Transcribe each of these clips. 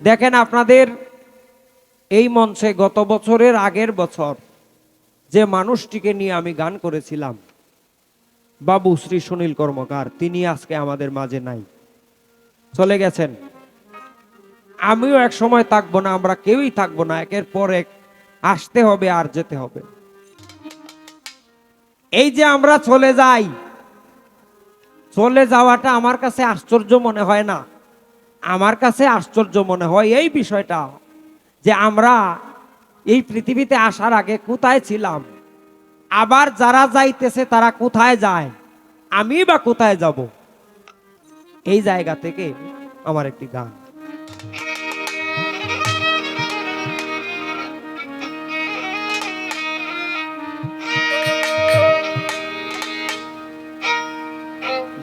দেখেন আপনাদের এই মঞ্চে গত বছরের আগের বছর যে মানুষটিকে নিয়ে আমি গান করেছিলাম, বাবু শ্রী সুনীল কর্মকার, তিনি আজকে আমাদের মাঝে নাই, চলে গেছেন। আমিও এক সময় থাকবো না, আমরা কেউই থাকবো না, একের পর এক আসতে হবে আর যেতে হবে। এই যে আমরা চলে যাই, চলে যাওয়াটা আমার কাছে আশ্চর্য মনে হয় না। আমার কাছে আশ্চর্য মনে হয় এই বিষয়টা যে আমরা এই পৃথিবীতে আসার আগে কোথায় ছিলাম, আবার যারা যাইতেছে তারা কোথায় যায়, আমি বা কোথায় যাব। এই জায়গা থেকে আমার একটি গান।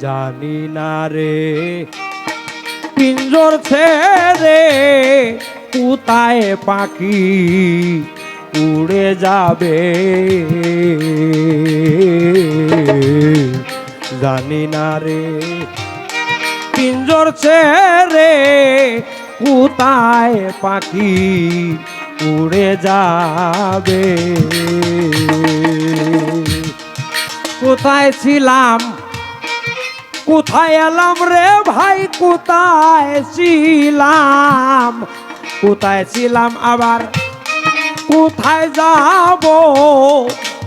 জানি না রে পিঞ্জর ছেড়ে কোথায় পাখি উড়ে যাবে, জানি না রে পিঞ্জর ছেড়ে কোথায় পাখি উড়ে যাবে। কোথায় ছিলাম কোথায় এলাম রে ভাই, কোথায় ছিলাম কোথায় ছিলাম, আবার কোথায় যাব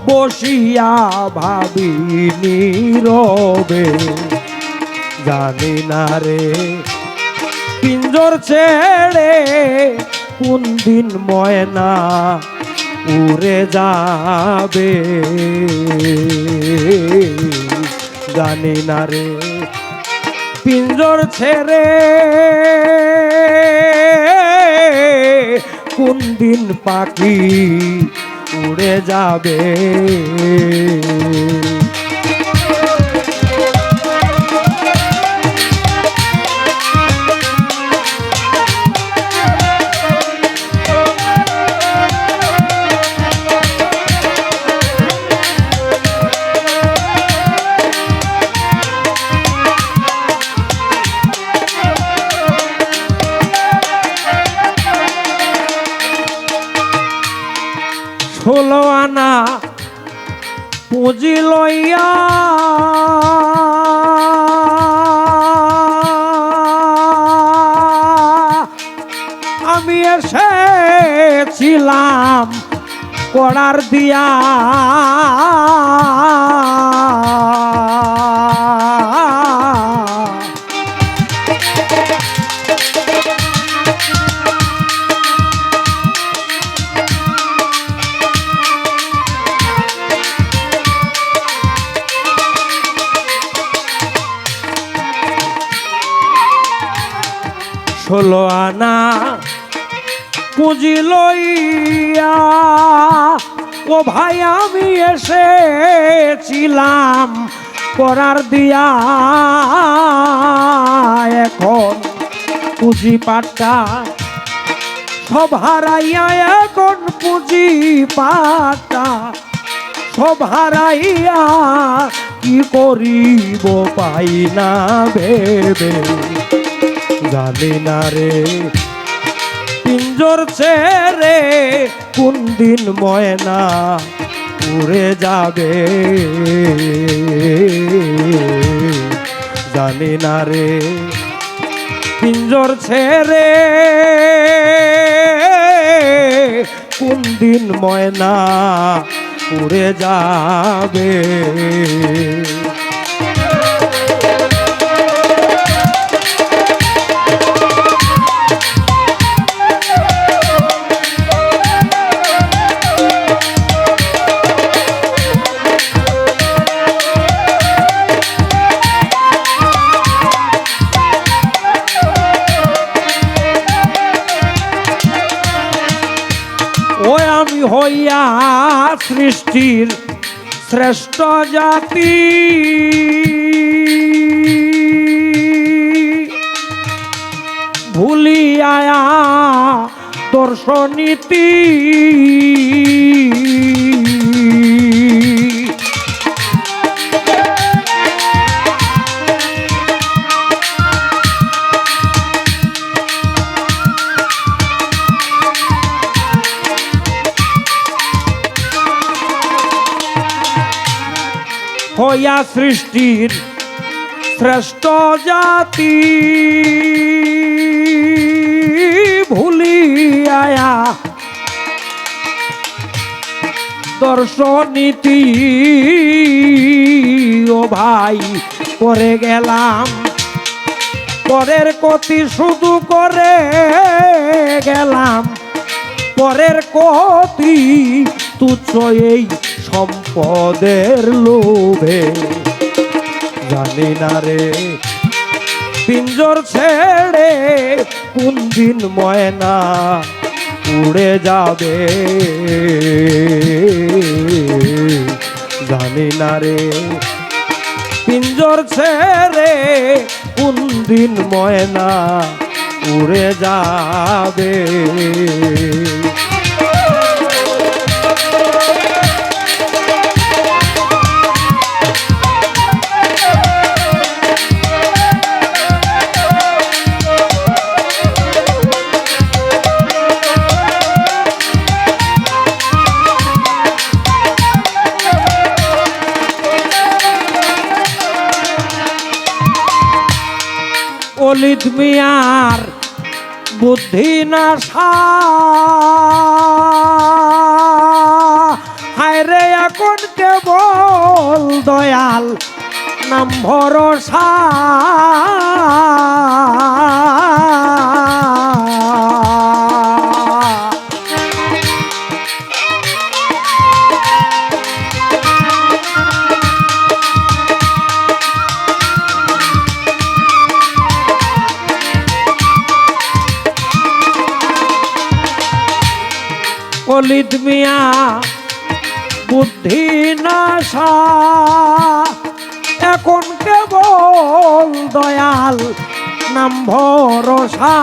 বসিয়া ভাবি নীরবে, জানি না রে পিঞ্জর ছেড়ে কোন দিন ময়না উড়ে যাবে, জানি না রে পিঞ্জর ছেড়ে কোন দিন পাখি উড়ে যাবে। ষোলো আনা পুঁজি লইয়া আমি এসেছিলাম কড়ার দিয়া, ষোলো আনা পুঁজি লইয়া ও ভাই আমি এসেছিলাম করার দিয়া, এখন পুঁজি পাটা সব হারাইয়া, এখন পুঁজি পাটা সব হারাইয়া কি করিব পাই না ভেবে, জানি না রে পিঞ্জর ছেড়ে কোন দিন ময়না উড়ে যাবে, জানি না রে পিঞ্জর ছেড়ে কোন দিন ময়না উড়ে যাবে। ওই আমি হইয়া সৃষ্টির শ্রেষ্ঠ জাতি, ভুলিয়া দর্শনীতি, হইয়া সৃষ্টির শ্রেষ্ঠ জাতি ভুলিয়া দর্শনীতি ও ভাই করে গেলাম পরের ক্ষতি শুধু করে গেলাম পরের ক্ষতি তুচ্ছ এই সম্পদের লোভে জানি না রে পিঞ্জর ছেড়ে কোন দিন ময়না উড়ে যাবে জানি না রে পিঞ্জর ছেড়ে কোন দিন ময়না উড়ে যাবে অলিদ মিয়ার বুদ্ধি নাশা হায়রে এখন কেবল দয়াল নাম ভরসা অলিদ মিয়া বুদ্ধি নাশা এখন কেবল দয়াল নাম ভরসা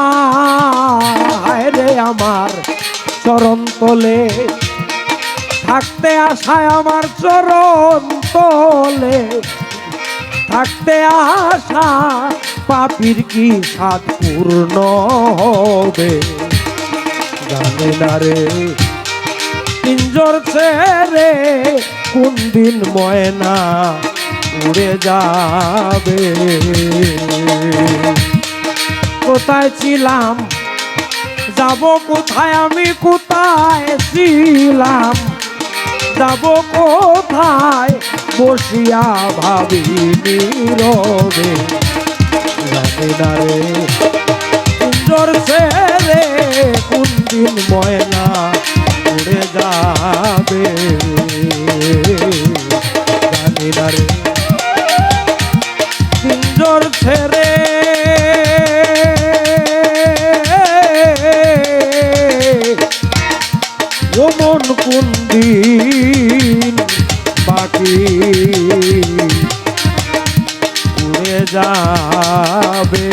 রে আমার চরণ তলে থাকতে আশায় আমার চরণ তলে থাকতে আশা পাপীর কি সাধ পূর্ণ হবে জানে না রে পিঞ্জর ছেড়ে কোন দিন ময়না উড়ে যাবে কোথায় ছিলাম যাব কোথায় আমি কোথায় ছিলাম যাব কোথায় বসিয়া ভাবি নীরবে জানি না রে পিঞ্জর ছেড়ে কোন দিন ময়না উড়ে যাবে জানি না রে পিঞ্জর ছেড়ে ও মন কোন দিন বাকি উড়ে যাবে